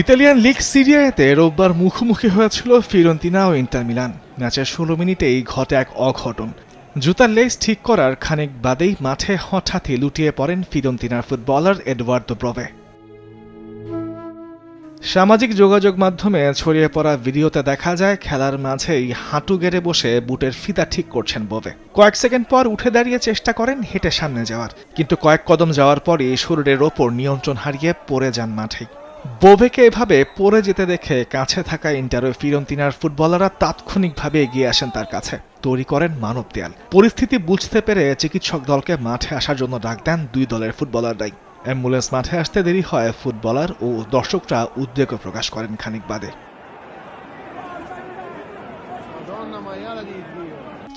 Italian league সিরিয়াতে রোববার মুখোমুখি হয়েছিল ফিওরেন্তিনা ও ইন্টার মিলান। ম্যাচের ১৬ মিনিটেই ঘটে এক অঘটন। জুতার লেজ ঠিক করার খানিক বাদেই মাঠে হঠাৎই লুটিয়ে পড়েন ফিওরেন্তিনার ফুটবলার এডওয়ার্দো ব্রোভে। সামাজিক যোগাযোগ মাধ্যমে ছড়িয়ে পড়া ভিডিওতে দেখা যায় খেলার মাঝেই হাঁটু গেড়ে বসে বুটের ফিতা ঠিক করছেন ব্রোভে। কয়েক সেকেন্ড পর উঠে দাঁড়িয়ে চেষ্টা করেন হেঁটে সামনে যাওয়ার, কিন্তু কয়েক কদম যাওয়ার পরই শরীরের ওপর নিয়ন্ত্রণ হারিয়ে পড়ে যান মাঠেই। ব্রোভেকে এভাবে পড়ে যেতে দেখে কাছে থাকা ইন্টার ও ফিওরেন্তিনার ফুটবলাররা তাৎক্ষণিকভাবে এগিয়ে আসেন তার কাছে, তৈরি করেন মানব দেয়াল। পরিস্থিতি বুঝতে পেরে চিকিৎসক দলকে মাঠে আসার জন্য ডাক দেন দুই দলের ফুটবলাররাই। অ্যাম্বুলেন্স মাঠে আসতে দেরি হয়, ফুটবলার ও দর্শকরা উদ্বেগও প্রকাশ করেন খানিক বাদে।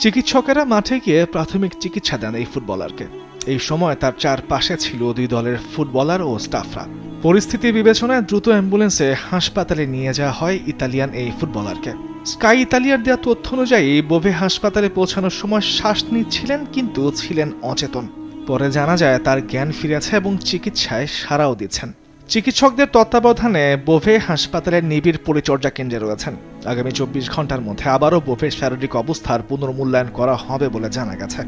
চিকিৎসকেরা মাঠে গিয়ে প্রাথমিক চিকিৎসা দেন এই ফুটবলারকে। এই সময় তার চারপাশে ছিল দুই দলের ফুটবলার ও স্টাফরা। পরিস্থিতি বিবেচনায় দ্রুত অ্যাম্বুলেন্সে হাসপাতালে নিয়ে যাওয়া হয় ইতালিয়ান এই ফুটবলারকে। স্কাই ইতালিয়ার দেওয়া তথ্য অনুযায়ী ব্রোভে হাসপাতালে পৌঁছানোর সময় শ্বাস নিচ্ছিলেন, কিন্তু ছিলেন অচেতন। পরে জানা যায় তার জ্ঞান ফিরেছে এবং চিকিৎসায় সাড়াও দিচ্ছেন। চিকিৎসকদের তত্ত্বাবধানে ব্রোভে হাসপাতালের নিবিড় পরিচর্যা কেন্দ্রে রয়েছেন। আগামী ২৪ ঘন্টার মধ্যে আবারও ব্রোভের শারীরিক অবস্থার পুনর্মূল্যায়ন করা হবে বলে জানা গেছে।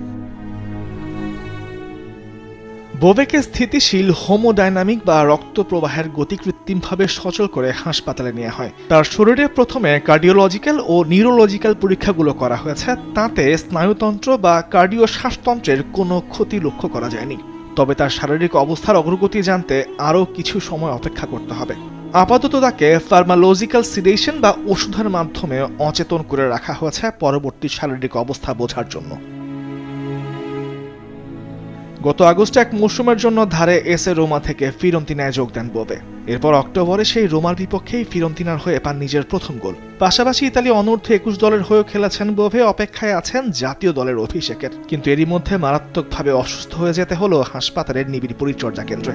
ব্রোভেকে স্থিতিশীল হোমোডাইনামিক বা রক্ত প্রবাহের গতি কৃত্রিমভাবে সচল করে হাসপাতালে নেওয়া হয়। তার শরীরে প্রথমে কার্ডিওলজিক্যাল ও নিউরোলজিক্যাল পরীক্ষাগুলো করা হয়েছে। তাতে স্নায়ুতন্ত্র বা কার্ডিও শ্বাসতন্ত্রের কোনো ক্ষতি লক্ষ্য করা যায়নি। তবে তার শারীরিক অবস্থার অগ্রগতি জানতে আরও কিছু সময় অপেক্ষা করতে হবে। আপাতত তাকে ফার্মালজিক্যাল সিডেশন বা ওষুধের মাধ্যমে অচেতন করে রাখা হয়েছে পরবর্তী শারীরিক অবস্থা বোঝার জন্য। গত আগস্টে এক মৌসুমের জন্য ধারে এসে রোমা থেকে ফিওরেন্তিনায় যোগ দেন ব্রোভে। এরপর অক্টোবরে সেই রোমার বিপক্ষেই ফিওরেন্তিনার হয়ে পান নিজের প্রথম গোল। পাশাপাশি ইতালি অনূর্ধ্ব ২১ দলের হয়েও খেলেছেন ব্রোভে। অপেক্ষায় আছেন জাতীয় দলের অভিষেকের, কিন্তু এরই মধ্যে মারাত্মকভাবে অসুস্থ হয়ে যেতে হলো হাসপাতালের নিবিড় পরিচর্যা কেন্দ্রে।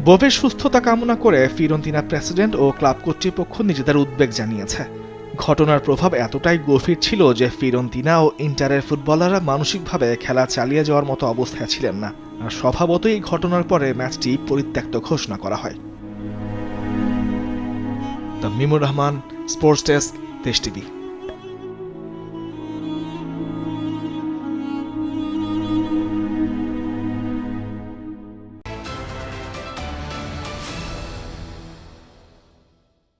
ব্রোভের সুস্থতা কামনা করে ফিওরেন্তিনা প্রেসিডেন্ট ও ক্লাব কর্তৃপক্ষ নিজেদের উদ্বেগ জানিয়েছে। ঘটনার প্রভাব এতটাই গভীর ছিল যে ফিওরেন্তিনা ও ইন্টারের ফুটবলাররা মানসিকভাবে খেলা চালিয়ে যাওয়ার মতো অবস্থায় ছিলেন না, আর স্বভাবতই এই ঘটনার পরে ম্যাচটি পরিত্যক্ত ঘোষণা করা হয়। তামিমুর রহমান, স্পোর্টস ডেস্ক, দেশ টিভি।